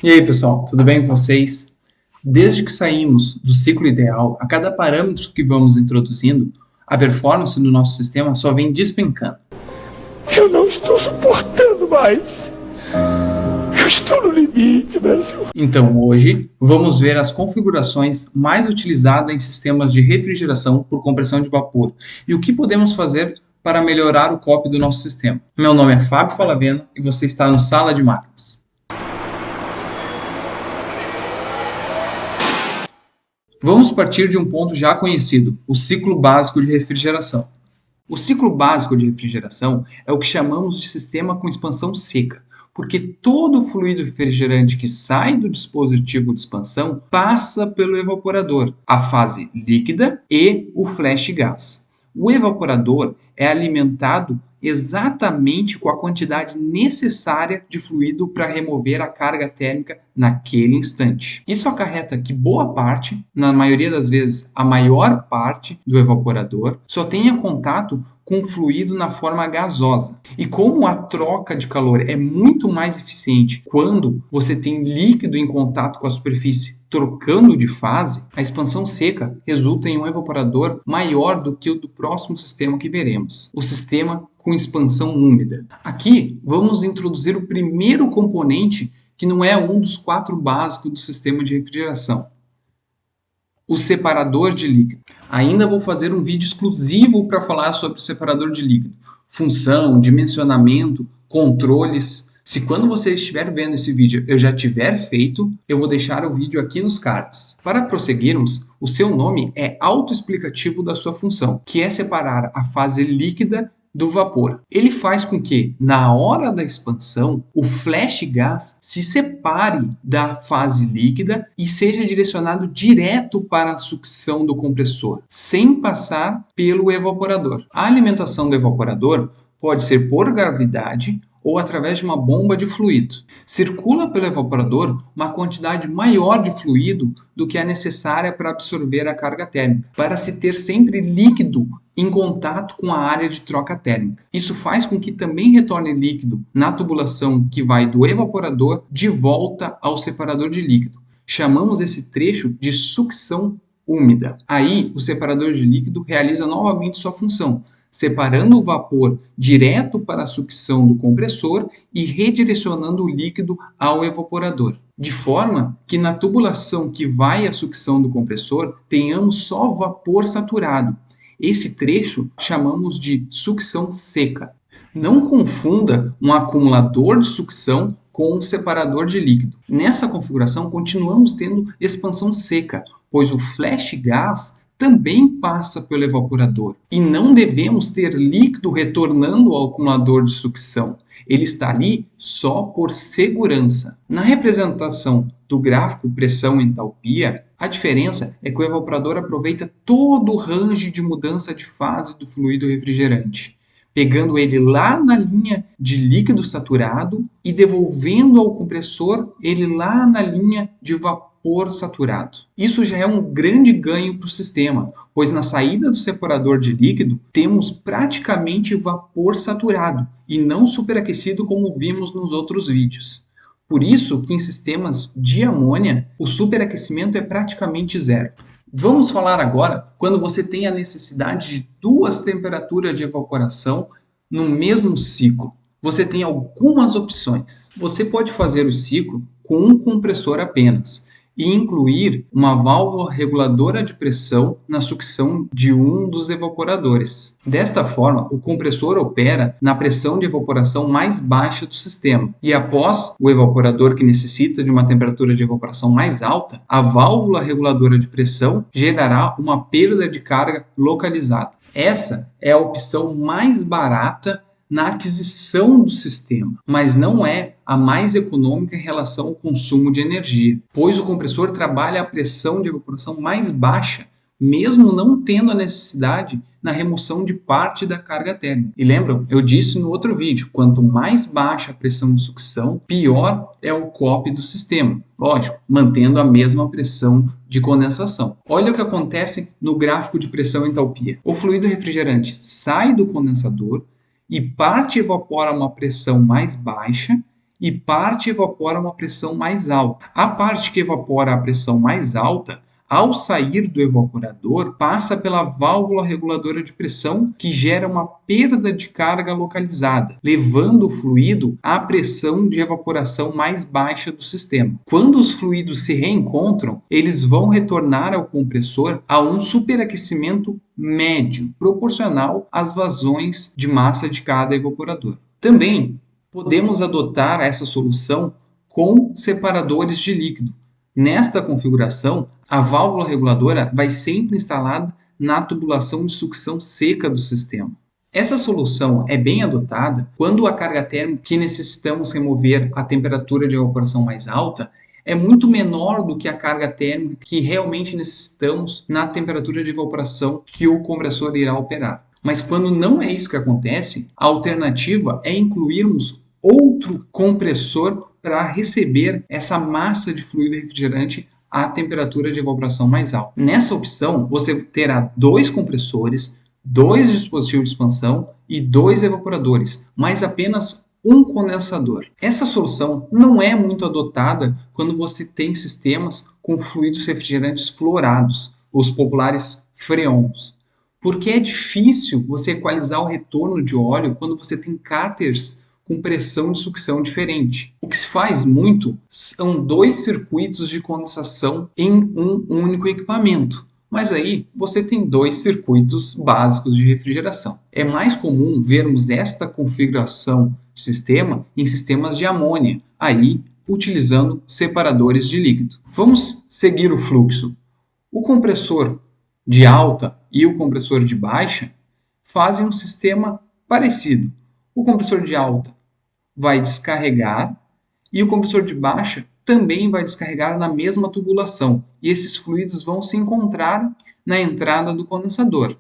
E aí, pessoal, tudo bem com vocês? Desde que saímos do ciclo ideal, a cada parâmetro que vamos introduzindo, a performance do nosso sistema só vem despencando. Eu não estou suportando mais. Eu estou no limite, Brasil. Então, hoje, vamos ver as configurações mais utilizadas em sistemas de refrigeração por compressão de vapor e o que podemos fazer para melhorar o copy do nosso sistema. Meu nome é Fábio Falavena e você está no Sala de Máquinas. Vamos partir de um ponto já conhecido, o ciclo básico de refrigeração. O ciclo básico de refrigeração é o que chamamos de sistema com expansão seca, porque todo o fluido refrigerante que sai do dispositivo de expansão passa pelo evaporador, a fase líquida e o flash gas. O evaporador é alimentado exatamente com a quantidade necessária de fluido para remover a carga térmica naquele instante. Isso acarreta que boa parte, na maioria das vezes a maior parte do evaporador, só tenha contato com fluido na forma gasosa. E como a troca de calor é muito mais eficiente quando você tem líquido em contato com a superfície trocando de fase, a expansão seca resulta em um evaporador maior do que o do próximo sistema que veremos, o sistema com expansão úmida. Aqui vamos introduzir o primeiro componente que não é um dos 4 básicos do sistema de refrigeração, o separador de líquido. Ainda vou fazer um vídeo exclusivo para falar sobre o separador de líquido, função, dimensionamento, controles. Se quando você estiver vendo esse vídeo eu já tiver feito, eu vou deixar o vídeo aqui nos cards. Para prosseguirmos, o seu nome é autoexplicativo da sua função, que é separar a fase líquida do vapor. Ele faz com que, na hora da expansão, o flash gas se separe da fase líquida e seja direcionado direto para a sucção do compressor, sem passar pelo evaporador. A alimentação do evaporador pode ser por gravidade ou através de uma bomba de fluido. Circula pelo evaporador uma quantidade maior de fluido do que é necessária para absorver a carga térmica, para se ter sempre líquido em contato com a área de troca térmica. Isso faz com que também retorne líquido na tubulação que vai do evaporador de volta ao separador de líquido. Chamamos esse trecho de sucção úmida. Aí, o separador de líquido realiza novamente sua função, separando o vapor direto para a sucção do compressor e redirecionando o líquido ao evaporador, de forma que na tubulação que vai à sucção do compressor tenhamos só vapor saturado. Esse trecho chamamos de sucção seca. Não confunda um acumulador de sucção com um separador de líquido. Nessa configuração continuamos tendo expansão seca, pois o flash gas também passa pelo evaporador. E não devemos ter líquido retornando ao acumulador de sucção. Ele está ali só por segurança. Na representação do gráfico pressão-entalpia, a diferença é que o evaporador aproveita todo o range de mudança de fase do fluido refrigerante, pegando ele lá na linha de líquido saturado e devolvendo ao compressor ele lá na linha de vapor saturado. Isso já é um grande ganho para o sistema, pois na saída do separador de líquido temos praticamente vapor saturado e não superaquecido como vimos nos outros vídeos. Por isso que em sistemas de amônia o superaquecimento é praticamente zero. Vamos falar agora quando você tem a necessidade de 2 temperaturas de evaporação no mesmo ciclo. Você tem algumas opções. Você pode fazer o ciclo com um compressor apenas e incluir uma válvula reguladora de pressão na sucção de um dos evaporadores. Desta forma, o compressor opera na pressão de evaporação mais baixa do sistema e após o evaporador que necessita de uma temperatura de evaporação mais alta, a válvula reguladora de pressão gerará uma perda de carga localizada. Essa é a opção mais barata na aquisição do sistema, mas não é a mais econômica em relação ao consumo de energia, pois o compressor trabalha a pressão de evaporação mais baixa, mesmo não tendo a necessidade na remoção de parte da carga térmica. E lembram, eu disse no outro vídeo, quanto mais baixa a pressão de sucção, pior é o copy do sistema. Lógico, mantendo a mesma pressão de condensação. Olha o que acontece no gráfico de pressão-entalpia. O fluido refrigerante sai do condensador e parte evapora a uma pressão mais baixa e parte evapora a uma pressão mais alta. A parte que evapora a pressão mais alta, ao sair do evaporador, passa pela válvula reguladora de pressão, que gera uma perda de carga localizada, levando o fluido à pressão de evaporação mais baixa do sistema. Quando os fluidos se reencontram, eles vão retornar ao compressor a um superaquecimento médio, proporcional às vazões de massa de cada evaporador. Também podemos adotar essa solução com separadores de líquido. Nesta configuração, a válvula reguladora vai sempre instalada na tubulação de sucção seca do sistema. Essa solução é bem adotada quando a carga térmica que necessitamos remover a temperatura de evaporação mais alta é muito menor do que a carga térmica que realmente necessitamos na temperatura de evaporação que o compressor irá operar. Mas quando não é isso que acontece, a alternativa é incluirmos outro compressor para receber essa massa de fluido refrigerante à temperatura de evaporação mais alta. Nessa opção, você terá 2 compressores, 2 dispositivos de expansão e 2 evaporadores, mas apenas um condensador. Essa solução não é muito adotada quando você tem sistemas com fluidos refrigerantes fluorados, os populares freons, porque é difícil você equalizar o retorno de óleo quando você tem cárteres com pressão de sucção diferente. O que se faz muito são 2 circuitos de condensação em um único equipamento. Mas aí você tem 2 circuitos básicos de refrigeração. É mais comum vermos esta configuração de sistema em sistemas de amônia, aí utilizando separadores de líquido. Vamos seguir o fluxo. O compressor de alta e o compressor de baixa fazem um sistema parecido. O compressor de alta vai descarregar e o compressor de baixa também vai descarregar na mesma tubulação. E esses fluidos vão se encontrar na entrada do condensador.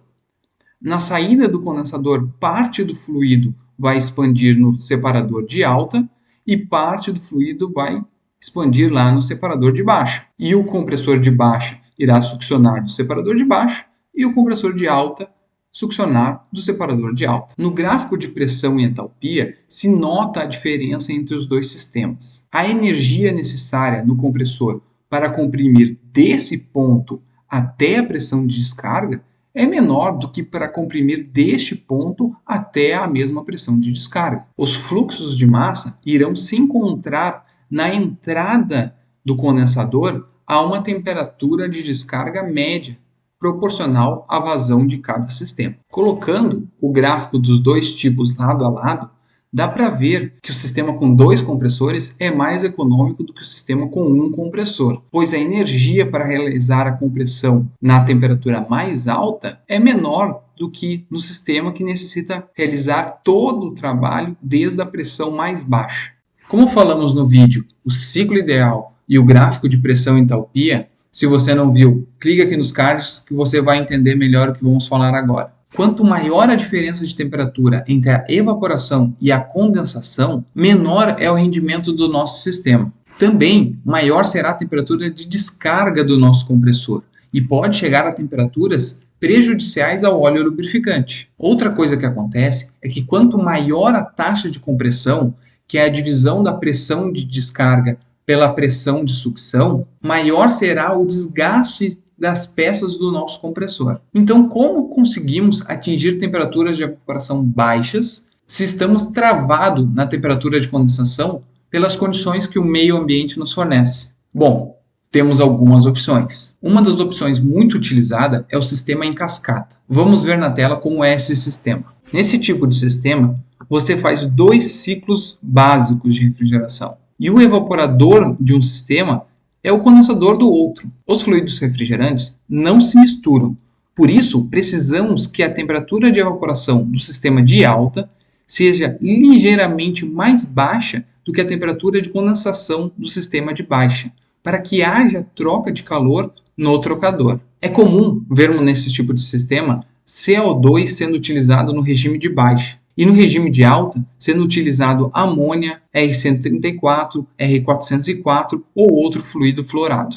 Na saída do condensador, parte do fluido vai expandir no separador de alta e parte do fluido vai expandir lá no separador de baixa. E o compressor de baixa irá succionar do separador de baixa e o compressor de alta succionar do separador de alta. No gráfico de pressão e entalpia, se nota a diferença entre os 2 sistemas. A energia necessária no compressor para comprimir desse ponto até a pressão de descarga é menor do que para comprimir deste ponto até a mesma pressão de descarga. Os fluxos de massa irão se encontrar na entrada do condensador a uma temperatura de descarga média, proporcional à vazão de cada sistema. Colocando o gráfico dos 2 tipos lado a lado, dá para ver que o sistema com 2 compressores é mais econômico do que o sistema com um compressor, pois a energia para realizar a compressão na temperatura mais alta é menor do que no sistema que necessita realizar todo o trabalho desde a pressão mais baixa. Como falamos no vídeo, o ciclo ideal e o gráfico de pressão e entalpia, se você não viu, clica aqui nos cards que você vai entender melhor o que vamos falar agora. Quanto maior a diferença de temperatura entre a evaporação e a condensação, menor é o rendimento do nosso sistema. Também, maior será a temperatura de descarga do nosso compressor e pode chegar a temperaturas prejudiciais ao óleo lubrificante. Outra coisa que acontece é que quanto maior a taxa de compressão, que é a divisão da pressão de descarga pela pressão de sucção, maior será o desgaste das peças do nosso compressor. Então, como conseguimos atingir temperaturas de evaporação baixas se estamos travados na temperatura de condensação pelas condições que o meio ambiente nos fornece? Bom, temos algumas opções. Uma das opções muito utilizada é o sistema em cascata. Vamos ver na tela como é esse sistema. Nesse tipo de sistema, você faz 2 ciclos básicos de refrigeração. E o evaporador de um sistema é o condensador do outro. Os fluidos refrigerantes não se misturam. Por isso, precisamos que a temperatura de evaporação do sistema de alta seja ligeiramente mais baixa do que a temperatura de condensação do sistema de baixa, para que haja troca de calor no trocador. É comum vermos nesse tipo de sistema CO2 sendo utilizado no regime de baixa, e no regime de alta, sendo utilizado amônia, R134, R404 ou outro fluido fluorado.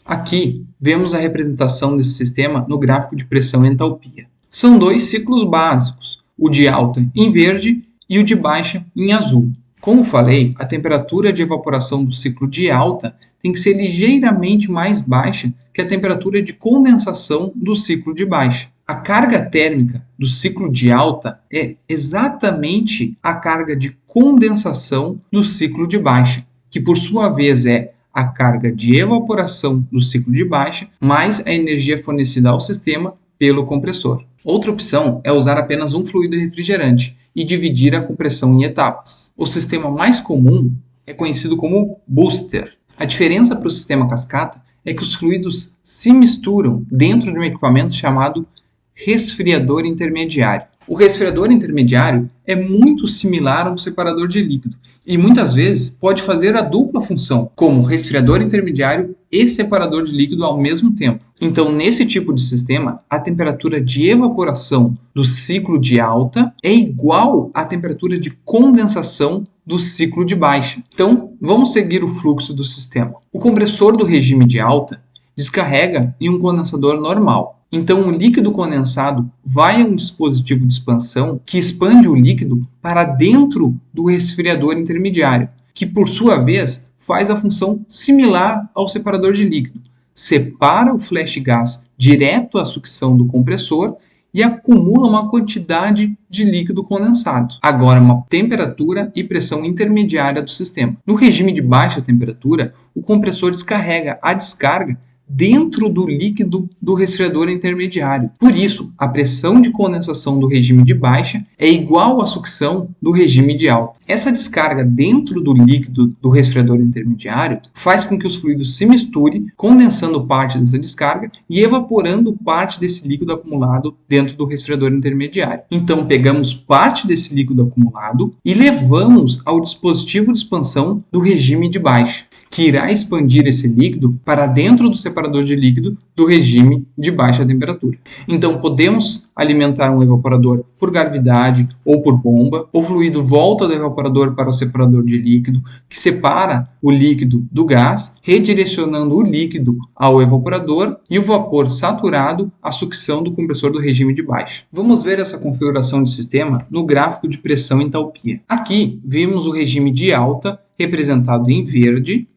Aqui, vemos a representação desse sistema no gráfico de pressão e entalpia. São 2 ciclos básicos, o de alta em verde e o de baixa em azul. Como falei, a temperatura de evaporação do ciclo de alta tem que ser ligeiramente mais baixa que a temperatura de condensação do ciclo de baixa. A carga térmica do ciclo de alta é exatamente a carga de condensação do ciclo de baixa, que por sua vez é a carga de evaporação do ciclo de baixa mais a energia fornecida ao sistema pelo compressor. Outra opção é usar apenas um fluido refrigerante e dividir a compressão em etapas. O sistema mais comum é conhecido como booster. A diferença para o sistema cascata é que os fluidos se misturam dentro de um equipamento chamado resfriador intermediário. O resfriador intermediário é muito similar ao separador de líquido e muitas vezes pode fazer a dupla função, como resfriador intermediário e separador de líquido ao mesmo tempo. Então, nesse tipo de sistema, a temperatura de evaporação do ciclo de alta é igual à temperatura de condensação do ciclo de baixa. Então, vamos seguir o fluxo do sistema. O compressor do regime de alta descarrega em um condensador normal. Então, o líquido condensado vai a um dispositivo de expansão que expande o líquido para dentro do resfriador intermediário, que por sua vez faz a função similar ao separador de líquido. Separa o flash gas direto à sucção do compressor e acumula uma quantidade de líquido condensado. Agora, uma temperatura e pressão intermediária do sistema. No regime de baixa temperatura, o compressor descarrega a descarga dentro do líquido do resfriador intermediário. Por isso, a pressão de condensação do regime de baixa é igual à sucção do regime de alta. Essa descarga dentro do líquido do resfriador intermediário faz com que os fluidos se misturem, condensando parte dessa descarga e evaporando parte desse líquido acumulado dentro do resfriador intermediário. Então, pegamos parte desse líquido acumulado e levamos ao dispositivo de expansão do regime de baixa, que irá expandir esse líquido para dentro do separador de líquido do regime de baixa temperatura. Então, podemos alimentar um evaporador por gravidade ou por bomba. O fluido volta do evaporador para o separador de líquido, que separa o líquido do gás, redirecionando o líquido ao evaporador e o vapor saturado à sucção do compressor do regime de baixa. Vamos ver essa configuração de sistema no gráfico de pressão e entalpia. Aqui, vimos o regime de alta, representado em verde,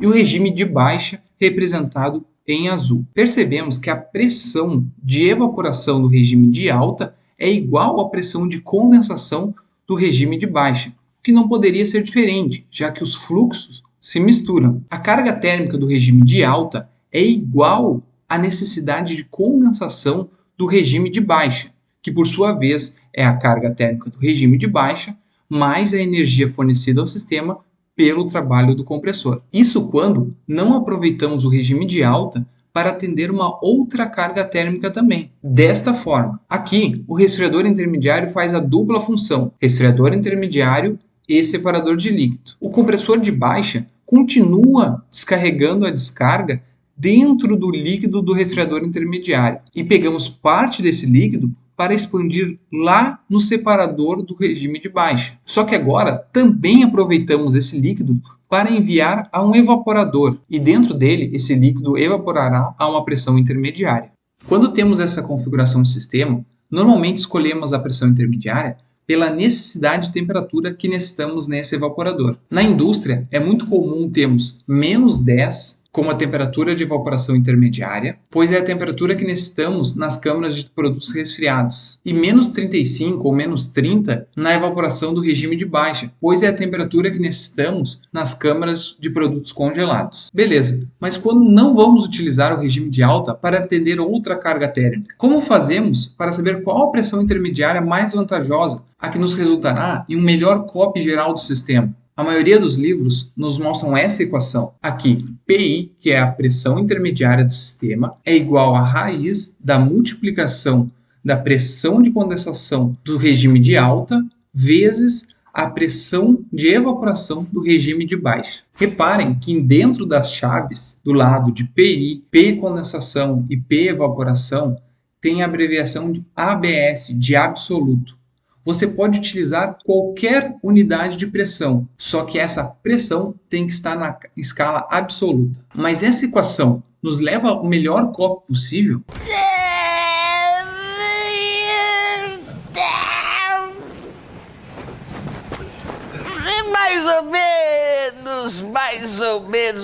e o regime de baixa, representado em azul. Percebemos que a pressão de evaporação do regime de alta é igual à pressão de condensação do regime de baixa, que não poderia ser diferente, já que os fluxos se misturam. A carga térmica do regime de alta é igual à necessidade de condensação do regime de baixa, que por sua vez é a carga térmica do regime de baixa mais a energia fornecida ao sistema pelo trabalho do compressor. Isso quando não aproveitamos o regime de alta para atender uma outra carga térmica também. Desta forma, aqui o resfriador intermediário faz a dupla função, resfriador intermediário e separador de líquido. O compressor de baixa continua descarregando a descarga dentro do líquido do resfriador intermediário e pegamos parte desse líquido para expandir lá no separador do regime de baixa. Só que agora também aproveitamos esse líquido para enviar a um evaporador e dentro dele esse líquido evaporará a uma pressão intermediária. Quando temos essa configuração de sistema, normalmente escolhemos a pressão intermediária pela necessidade de temperatura que necessitamos nesse evaporador. Na indústria, é muito comum termos menos 10 como a temperatura de evaporação intermediária, pois é a temperatura que necessitamos nas câmaras de produtos resfriados, e menos 35 ou menos 30 na evaporação do regime de baixa, pois é a temperatura que necessitamos nas câmaras de produtos congelados. Beleza, mas quando não vamos utilizar o regime de alta para atender outra carga térmica? Como fazemos para saber qual a pressão intermediária mais vantajosa, a que nos resultará em um melhor COP geral do sistema? A maioria dos livros nos mostram essa equação. Aqui, PI, que é a pressão intermediária do sistema, é igual à raiz da multiplicação da pressão de condensação do regime de alta vezes a pressão de evaporação do regime de baixa. Reparem que dentro das chaves, do lado de PI, P condensação e P evaporação, tem a abreviação de ABS, de absoluto. Você pode utilizar qualquer unidade de pressão, só que essa pressão tem que estar na escala absoluta. Mas essa equação nos leva ao melhor copo possível?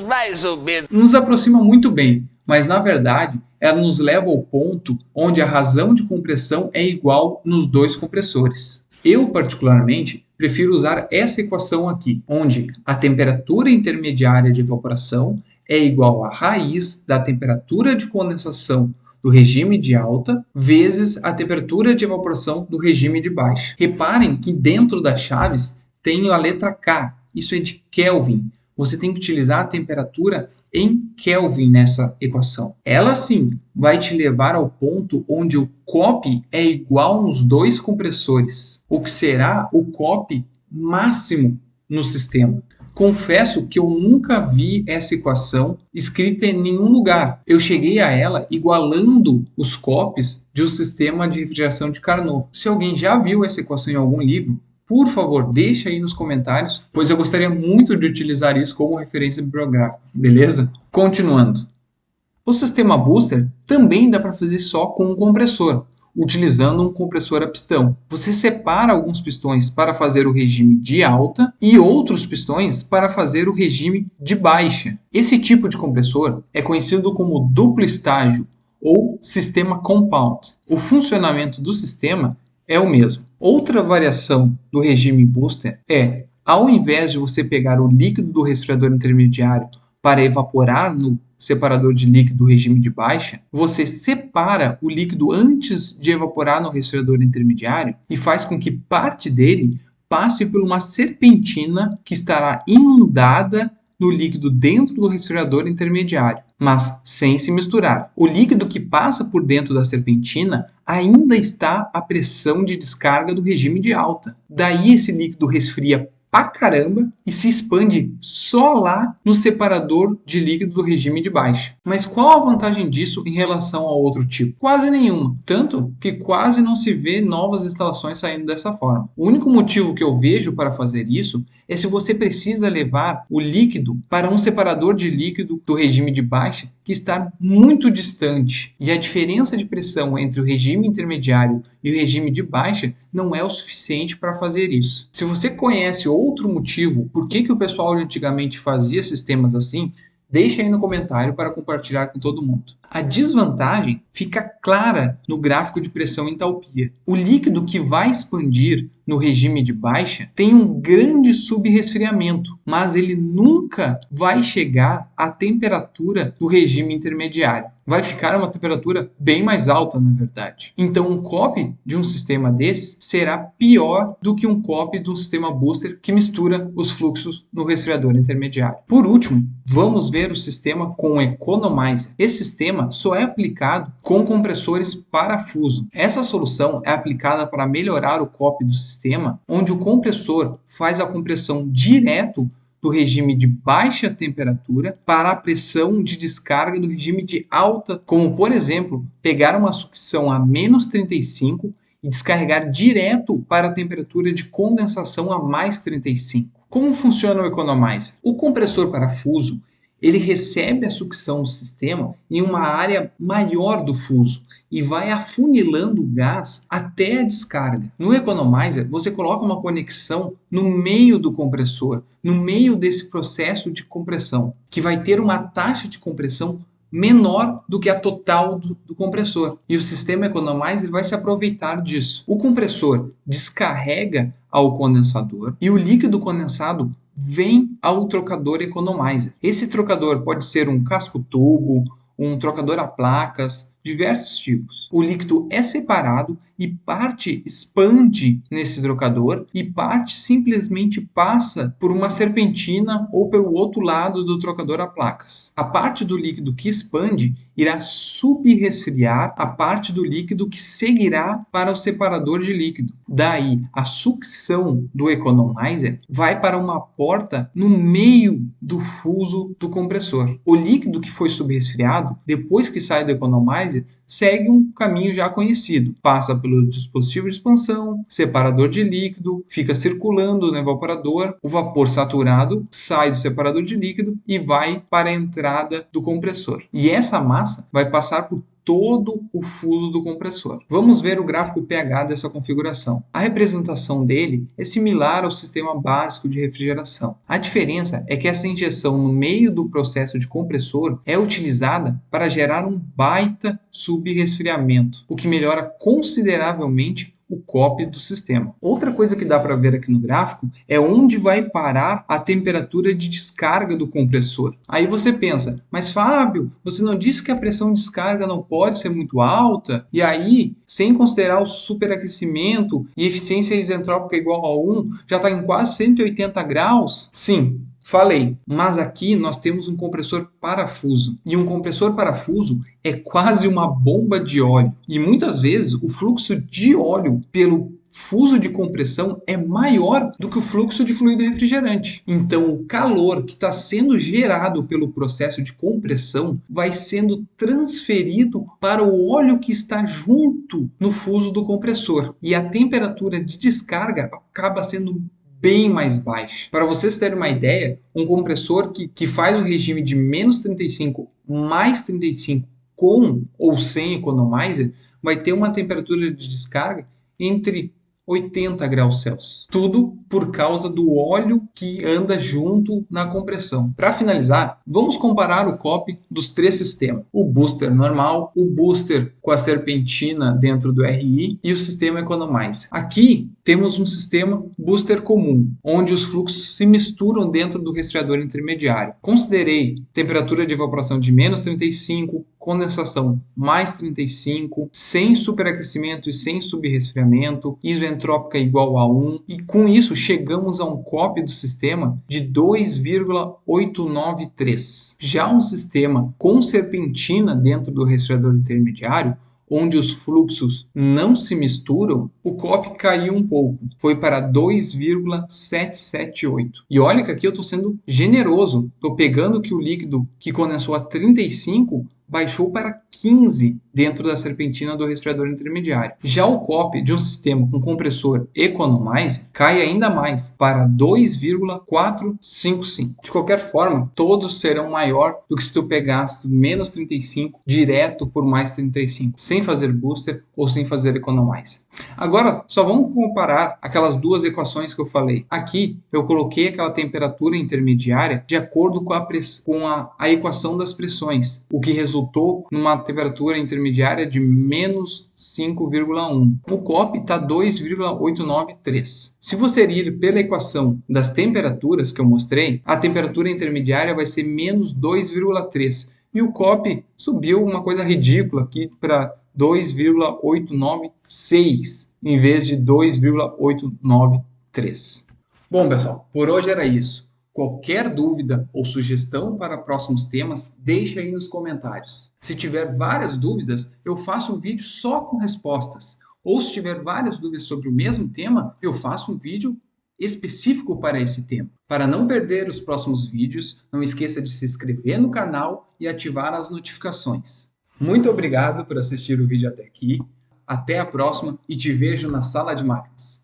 mais ou menos. Nos aproxima muito bem, mas na verdade ela nos leva ao ponto onde a razão de compressão é igual nos dois compressores. Eu, particularmente, prefiro usar essa equação aqui, onde a temperatura intermediária de evaporação é igual à raiz da temperatura de condensação do regime de alta vezes a temperatura de evaporação do regime de baixa. Reparem que dentro das chaves tem a letra K, isso é de Kelvin. Você tem que utilizar a temperatura em Kelvin nessa equação. Ela sim vai te levar ao ponto onde o COP é igual nos dois compressores, o que será o COP máximo no sistema. Confesso que eu nunca vi essa equação escrita em nenhum lugar. Eu cheguei a ela igualando os COPs de um sistema de refrigeração de Carnot. Se alguém já viu essa equação em algum livro, por favor, deixa aí nos comentários, pois eu gostaria muito de utilizar isso como referência bibliográfica, beleza? Continuando. O sistema booster também dá para fazer só com um compressor, utilizando um compressor a pistão. Você separa alguns pistões para fazer o regime de alta e outros pistões para fazer o regime de baixa. Esse tipo de compressor é conhecido como duplo estágio ou sistema compound. O funcionamento do sistema é o mesmo. Outra variação do regime booster é, ao invés de você pegar o líquido do resfriador intermediário para evaporar no separador de líquido do regime de baixa, você separa o líquido antes de evaporar no resfriador intermediário e faz com que parte dele passe por uma serpentina que estará inundada no líquido dentro do resfriador intermediário, mas sem se misturar. O líquido que passa por dentro da serpentina ainda está à pressão de descarga do regime de alta. Daí esse líquido resfria pra caramba e se expande só lá no separador de líquido do regime de baixa. Mas qual a vantagem disso em relação ao outro tipo? Quase nenhuma. Tanto que quase não se vê novas instalações saindo dessa forma. O único motivo que eu vejo para fazer isso é se você precisa levar o líquido para um separador de líquido do regime de baixa que está muito distante. E a diferença de pressão entre o regime intermediário e o regime de baixa não é o suficiente para fazer isso. Se você conhece outro motivo por que o pessoal de antigamente fazia sistemas assim, deixa aí no comentário para compartilhar com todo mundo. A desvantagem fica clara no gráfico de pressão e entalpia. O líquido que vai expandir no regime de baixa tem um grande subresfriamento, mas ele nunca vai chegar à temperatura do regime intermediário. Vai ficar a uma temperatura bem mais alta, na verdade. Então, um COP de um sistema desses será pior do que um COP de um sistema booster que mistura os fluxos no resfriador intermediário. Por último, vamos ver o sistema com o Economizer. Esse sistema só é aplicado com compressores parafuso. Essa solução é aplicada para melhorar o COP do sistema, onde o compressor faz a compressão direto do regime de baixa temperatura para a pressão de descarga do regime de alta, como por exemplo, pegar uma sucção a menos 35 e descarregar direto para a temperatura de condensação a mais 35. Como funciona o Economizer? O compressor parafuso ele recebe a sucção do sistema em uma área maior do fuso e vai afunilando o gás até a descarga. No Economizer, você coloca uma conexão no meio do compressor, no meio desse processo de compressão, que vai ter uma taxa de compressão menor do que a total do compressor. E o sistema Economizer vai se aproveitar disso. O compressor descarrega ao condensador e o líquido condensado vem ao trocador Economizer. Esse trocador pode ser um casco-tubo, um trocador a placas, diversos tipos. O líquido é separado e parte expande nesse trocador e parte simplesmente passa por uma serpentina ou pelo outro lado do trocador a placas. A parte do líquido que expande irá subresfriar a parte do líquido que seguirá para o separador de líquido. Daí, a sucção do Economizer vai para uma porta no meio do fuso do compressor. O líquido que foi subresfriado, depois que sai do Economizer, segue um caminho já conhecido. Passa pelo dispositivo de expansão, separador de líquido, fica circulando no evaporador, o vapor saturado sai do separador de líquido e vai para a entrada do compressor. E essa massa vai passar por todo o fuso do compressor. Vamos ver o gráfico pH dessa configuração. A representação dele é similar ao sistema básico de refrigeração. A diferença é que essa injeção no meio do processo de compressor é utilizada para gerar um baita subresfriamento, o que melhora consideravelmente o COP do sistema. Outra coisa que dá para ver aqui no gráfico é onde vai parar a temperatura de descarga do compressor. Aí você pensa, mas Fábio, você não disse que a pressão de descarga não pode ser muito alta? E aí, sem considerar o superaquecimento e eficiência isentrópica igual a 1, já está em quase 180 graus? Sim, falei, mas aqui nós temos um compressor parafuso. E um compressor parafuso é quase uma bomba de óleo. E muitas vezes o fluxo de óleo pelo fuso de compressão é maior do que o fluxo de fluido refrigerante. Então, o calor que está sendo gerado pelo processo de compressão vai sendo transferido para o óleo que está junto no fuso do compressor. E a temperatura de descarga acaba sendo bem mais baixa. Para vocês terem uma ideia, um compressor que faz o regime de menos 35 mais 35 com ou sem economizer vai ter uma temperatura de descarga entre 80 graus Celsius. Tudo por causa do óleo que anda junto na compressão. Para finalizar, vamos comparar o COP dos três sistemas. O booster normal, o booster com a serpentina dentro do RI e o sistema Economizer. Aqui temos um sistema booster comum, onde os fluxos se misturam dentro do resfriador intermediário. Considerei temperatura de evaporação de menos 35, condensação mais 35, sem superaquecimento e sem subresfriamento, isentrópica igual a 1, e com isso chegamos a um COP do sistema de 2,893. Já um sistema com serpentina dentro do resfriador intermediário, onde os fluxos não se misturam, o COP caiu um pouco, foi para 2,778. E olha que aqui eu estou sendo generoso, estou pegando que o líquido que condensou a 35 baixou para 15 dentro da serpentina do resfriador intermediário. Já o COP de um sistema com compressor Economizer cai ainda mais, para 2,455. De qualquer forma, todos serão maior do que se tu pegasse menos 35 direto por mais 35, sem fazer booster ou sem fazer Economizer. Agora, só vamos comparar aquelas duas equações que eu falei. Aqui, eu coloquei aquela temperatura intermediária de acordo com a equação das pressões, o que resultou numa temperatura intermediária de menos 5,1. O COP está 2,893. Se você ir pela equação das temperaturas que eu mostrei, a temperatura intermediária vai ser menos 2,3. E o COP subiu uma coisa ridícula aqui para 2,896 em vez de 2,893. Bom, pessoal, por hoje era isso. Qualquer dúvida ou sugestão para próximos temas, deixe aí nos comentários. Se tiver várias dúvidas, eu faço um vídeo só com respostas. Ou se tiver várias dúvidas sobre o mesmo tema, eu faço um vídeo específico para esse tema. Para não perder os próximos vídeos, não esqueça de se inscrever no canal e ativar as notificações. Muito obrigado por assistir o vídeo até aqui. Até a próxima e te vejo na sala de máquinas.